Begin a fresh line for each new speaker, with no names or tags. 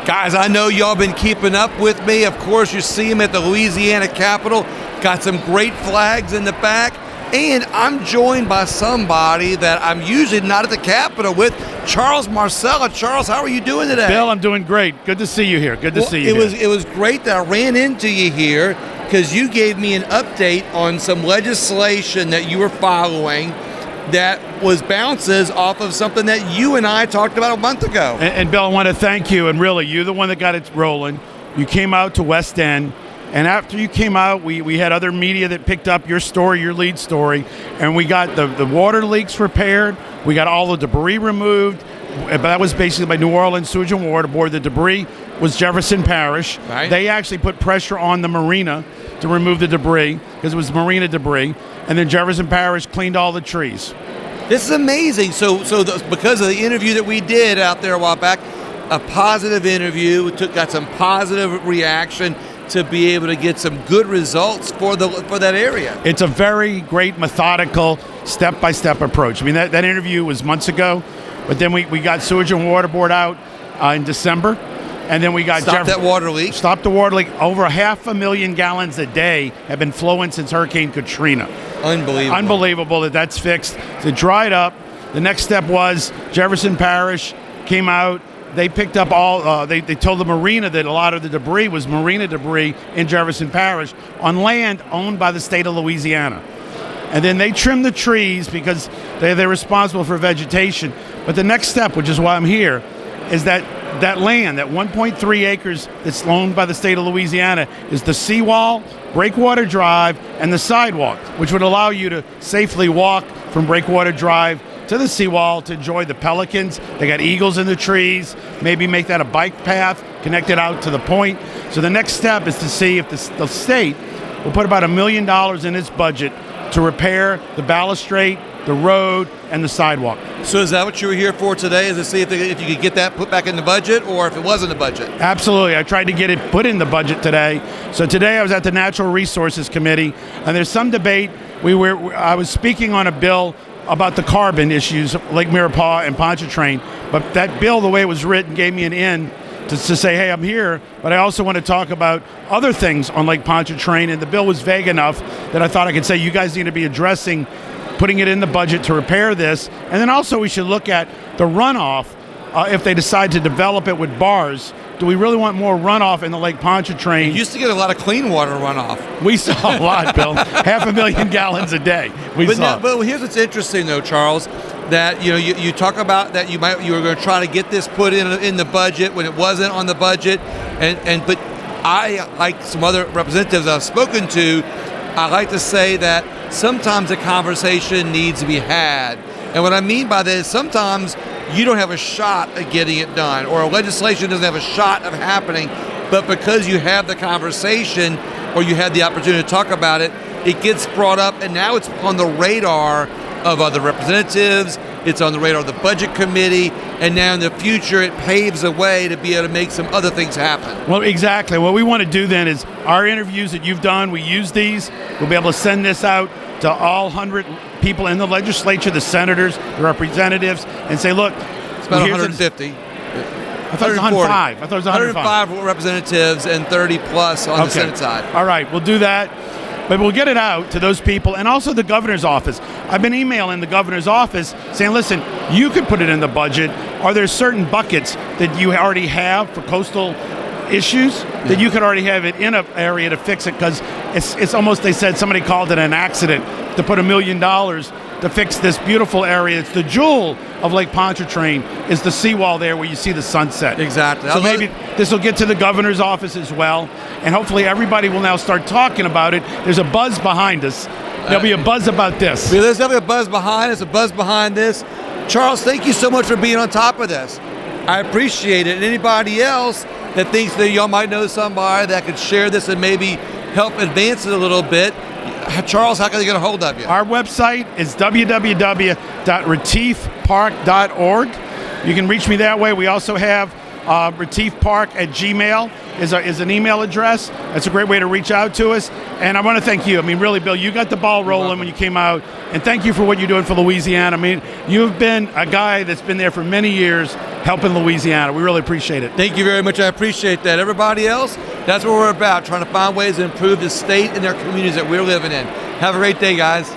Guys, I know y'all been keeping up with me. Of course, you see him at the Louisiana Capitol. Got some great flags in the back. And I'm joined by somebody that I'm usually not at the Capitol with, Charles Marsala. Charles, how are you doing today?
Bill, I'm doing great. Good to see you here. Good to see you.
It was great that I ran into you here because you gave me an update on some legislation that you were following that was bounces off of something that you and I talked about a month ago.
And Bill, I want to thank you. And really, you're the one that got it rolling. You came out to West End. And after you came out, we had other media that picked up your story, your lead story, and we got the water leaks repaired. We got all the debris removed. But that was basically by New Orleans Sewage and Water Board. The debris was Jefferson Parish.
Right.
They actually put pressure on the marina to remove the debris because it was marina debris. And then Jefferson Parish cleaned all the trees.
This is amazing. Because of the interview that we did out there a while back, a positive interview, got some positive reaction to be able to get some good results for that area.
It's a very great, methodical, step-by-step approach. I mean, that interview was months ago, but then we got Sewage and Water Board out in December, and then we got
Stop that water leak.
Stop the water leak. Over 500,000 gallons a day have been flowing since Hurricane Katrina. Unbelievable that's fixed. It dried up. The next step was Jefferson Parish came out. They picked up all, they told the marina that a lot of the debris was marina debris in Jefferson Parish on land owned by the state of Louisiana. And then they trimmed the trees because they're responsible for vegetation. But the next step, which is why I'm here, is that land, that 1.3 acres that's owned by the state of Louisiana, is the seawall, Breakwater Drive, and the sidewalk, which would allow you to safely walk from Breakwater Drive to the seawall to enjoy the pelicans. They got eagles in the trees, maybe make that a bike path, connect it out to the point. So the next step is to see if the state will put about $1 million in its budget to repair the balustrade, the road, and the sidewalk.
So is that what you were here for today, is to see if you could get that put back in the budget or if it was in the budget?
Absolutely. I tried to get it put in the budget today. So today I was at the Natural Resources Committee, and there's some debate. I was speaking on a bill about the carbon issues, Lake Maurepas and Pontchartrain. But that bill, the way it was written, gave me an in to say, hey, I'm here, but I also want to talk about other things on Lake Pontchartrain. And the bill was vague enough that I thought I could say, you guys need to be addressing putting it in the budget to repair this. And then also we should look at the runoff. If they decide to develop it with bars, do we really want more runoff in the Lake Pontchartrain?
You used to get a lot of clean water runoff.
We saw a lot, Bill. 500,000 gallons a day.
But here's what's interesting, though, Charles, that you talk about that you were going to try to get this put in the budget when it wasn't on the budget, but I, like some other representatives I've spoken to, I like to say that sometimes a conversation needs to be had. And what I mean by that is sometimes you don't have a shot at getting it done, or a legislation doesn't have a shot of happening, but because you have the conversation or you had the opportunity to talk about it, it gets brought up, and now it's on the radar of other representatives, it's on the radar of the budget committee, and now in the future it paves a way to be able to make some other things happen.
Well, exactly. What we want to do then is our interviews that you've done, we use these, we'll be able to send this out to all 100 people in the legislature, the senators, the representatives, and say, look,
it's about 150.
I thought it was 105. I thought it was
105 representatives and 30 plus on the Senate side.
All right, we'll do that. But we'll get it out to those people, and also the governor's office. I've been emailing the governor's office saying, listen, you could put it in the budget. Are there certain buckets that you already have for coastal issues that you could already have it in an area to fix it? Because it's almost, they said, somebody called it an accident to put $1 million to fix this beautiful area. It's the jewel of Lake Pontchartrain, is the seawall there where you see the sunset.
Exactly.
So maybe this will get to the governor's office as well, and hopefully everybody will now start talking about it. There's a buzz behind us. There'll be a buzz about this.
There's definitely a buzz behind us, a buzz behind this. Charles, thank you so much for being on top of this. I appreciate it. And anybody else that thinks that y'all might know somebody that could share this and maybe help advance it a little bit, Charles, how can they get a hold of you?
Our website is www.retiefpark.org. You can reach me that way. We also have retiefpark@gmail is an email address. That's a great way to reach out to us. And I want to thank you. I mean, really, Bill, you got the ball rolling when you came out. And thank you for what you're doing for Louisiana. I mean, you've been a guy that's been there for many years helping Louisiana. We really appreciate it.
Thank you very much. I appreciate that. Everybody else, that's what we're about, trying to find ways to improve the state and their communities that we're living in. Have a great day, guys.